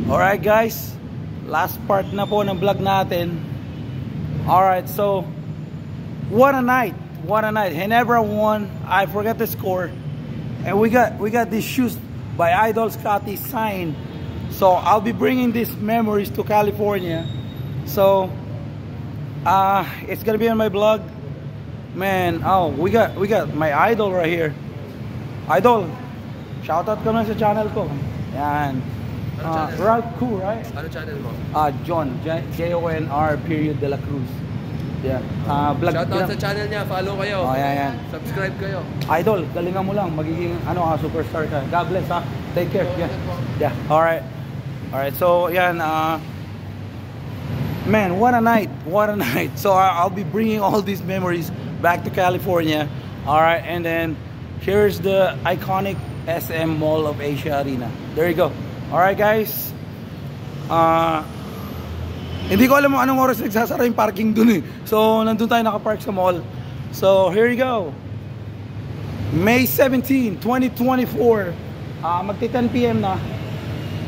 Alright guys, last part na po ng vlog natin. Alright, so what a night. Ginebra won. I forgot the score. And we got these shoes by Idol Scotty signed. So I'll be bringing these memories to California. So it's gonna be on my blog. Man, oh, we got my idol right here. Idol, shoutout ka na sa channel ko. Yan. Ralph Koo, right? Ano channel mo? John, J-O-N-R period de la Cruz. Yeah. Vlog. Shoutout sa channel niya, follow kayo. Oh, yan. Subscribe kayo. Idol, galingan mo lang, magiging superstar ka. God bless, ha. Take care. Yeah. All right. So, yan, man, what a night. So, I'll be bringing all these memories back to California. All right, and then here's the iconic SM Mall of Asia Arena. There you go. Alright guys, hindi ko alam mo anong oras nagsasara yung parking dun eh. So nandun tayo nakapark sa mall. So here you go, May 17, 2024, magti 10 PM na.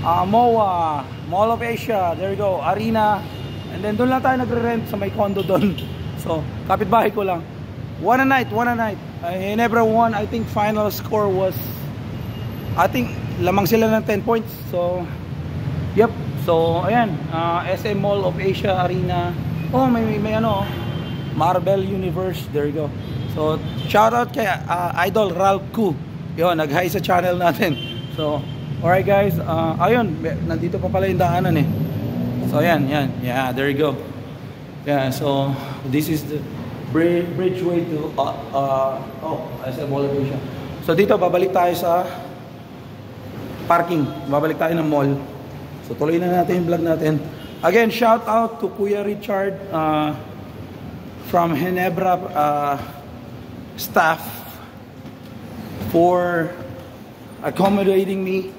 MOA, Mall of Asia, there you go, Arena. And then dun lang tayo nagre-rent sa may condo dun. So kapitbahay ko lang. What a night. Ginebra won. I think final score was, I think lamang sila ng 10 points. So yep. So ayan, SM Mall of Asia Arena. Oh, may Marvel Universe. There you go. So shout out kay Idol Ralph Koo. Yun, nag-hi sa channel natin. So alright guys, ayun, nandito pa pala yung daanan eh. So ayan. Yeah, there you go. Yeah, so this is the bridgeway to SM Mall of Asia. So dito babalik tayo sa parking, babalik tayo ng mall. So tuloy na natin yung vlog natin. Again, shout out to Kuya Richard from Ginebra staff for accommodating me,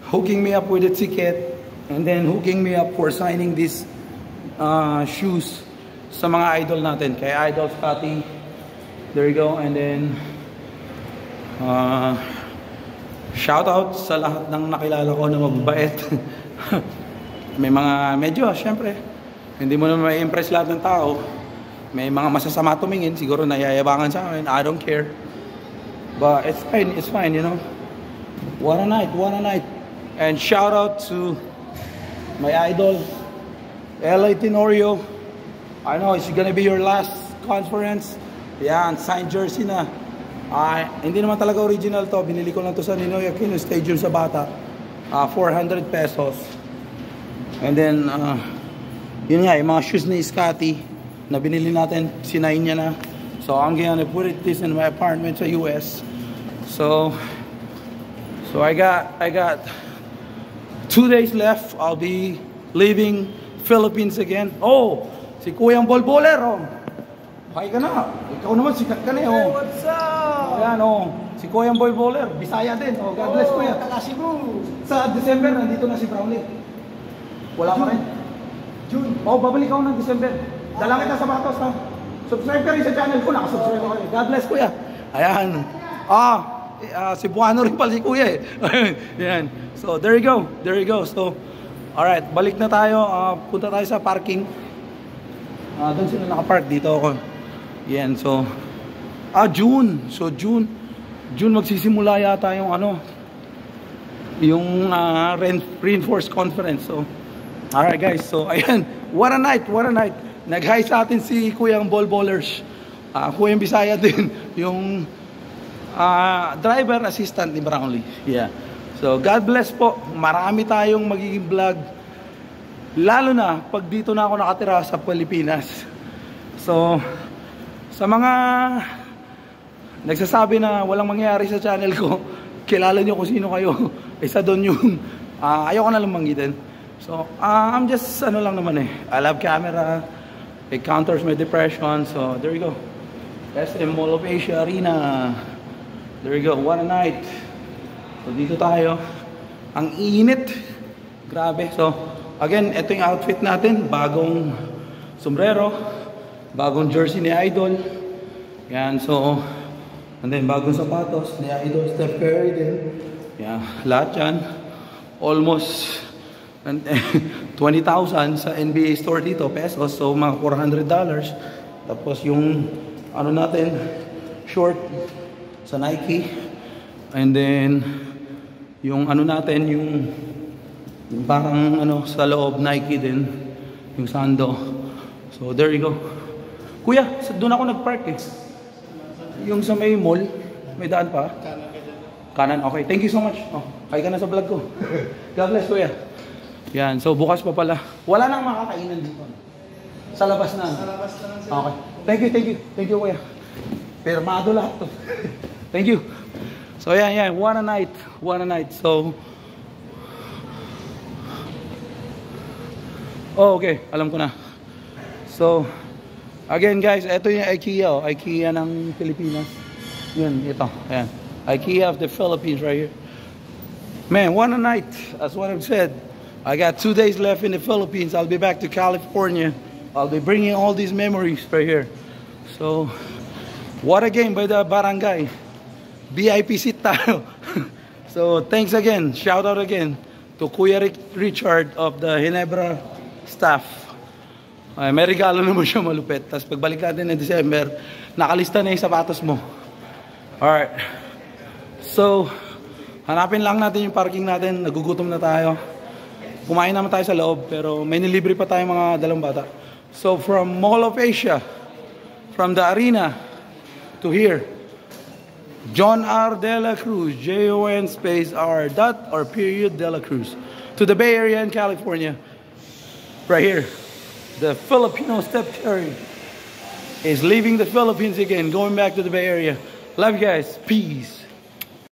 hooking me up with a ticket, and then hooking me up for signing these shoes sa mga idol natin. Kay Idol Scotty, there you go. And then shout out sa lahat ng nakilala ko na mababait. May mga medyo, syempre, hindi mo naman ma-impress lahat ng tao. May mga masasama tumingin, siguro nayayabangan sa akin. I don't care. But it's fine, you know. What a night. And shout out to my idol, LA Tenorio. I know it's gonna be your last conference. Yan, signed jersey na. Hindi naman talaga original to. Binili ko lang to sa Ninoy Aquino Stadium sa Bata. 400 pesos. And then, yun nga, yung mga shoes ni Scotty na binili natin, sinayin niya na. So, I'm gonna put this in my apartment sa US. So I got 2 days left. I'll be leaving Philippines again. Oh, si Kuyang Bolboler, oh. Hi ka na. Ikaw naman, sikat ka na eh, oh. What's up? Ayan, oh. Si Kuyang Bolboler, Bisaya din. Oh, God bless Kuya. Takasibo. Sa December, nandito na si Brownlee. Wala pa rin. June. Oh, babalik ako ng December. Dala kita sa Batos, ha. Subscribe ka rin sa channel ko. Nakasubscribe ka rin. God bless Kuya. Ayan. Si Buano rin pala si Kuya eh. Ayan. So, there you go. So, alright. Balik na tayo. Punta tayo sa parking. Doon sila nakapark. Dito ako. Yan, so June. So June magsisimula yata yung reinforced conference. So alright guys, so ayan, what a night. Nag-hi sa atin si Kuyang Bolbolers. Kuyang Bisaya din, yung driver assistant ni Brownlee. Yeah. So God bless po. Marami tayong magiging vlog. Lalo na pag dito na ako nakatira sa Pilipinas. So sa mga nagsasabi na walang mangyayari sa channel ko, kilala nyo kung sino kayo. Isa doon yung ayoko na lang manggitin. So I'm just lang naman eh. I love camera. It counters my depression. So there you go. SM Mall of Asia Arena. There you go. What a night. So dito tayo. Ang init. Grabe. So again, ito yung outfit natin. Bagong sombrero. Bagong jersey ni Idol. Yan, so and then bagong sapatos ni Idol Steph Curry din. Yan, lahat yan. Almost And 20,000 sa NBA store dito, pesos. So, mga $400. Tapos yung, ano natin, short sa Nike. And then, yung ano natin, yung parang ano, sa loob, Nike din. Yung sando. So, there you go. Kuya, doon ako nag-park eh. Yung sa may mall, may daan pa? Kanan, okay. Thank you so much. Oh, kaya ka na sa vlog ko. God bless, kuya. Yan, so bukas pa pala. Wala nang makakainan dito. Sa labas na. Sa labas na lang sila. Okay. Thank you, thank you. Thank you, kuya. Permado lahat to. Thank you. So, yan. What a night. What a night. So, oh, okay. Alam ko na. So, again guys, ito yung IKEA. Oh. IKEA ng Pilipinas. Yun, ito. Ayan. IKEA of the Philippines right here. Man, what a night. That's what I've said. I got 2 days left in the Philippines. I'll be back to California. I'll be bringing all these memories right here. So, what a game by the barangay. VIP seat tayo. So, thanks again. Shout out again to Kuya Richard of the Ginebra staff. May regalo naman siya malupit. Tapos pagbalik natin ng December, nakalista na yung sapatos mo. Alright. So, hanapin lang natin yung parking natin. Nagugutom na tayo. Kumain naman tayo sa loob, pero may nilibre pa tayong mga dalawang bata. So, from Mall of Asia, from the arena to here, John R. De La Cruz, Jon space R dot or period De La Cruz, to the Bay Area in California, right here, the Filipino Steph Curry is leaving the Philippines again, going back to the Bay Area. Love you guys. Peace.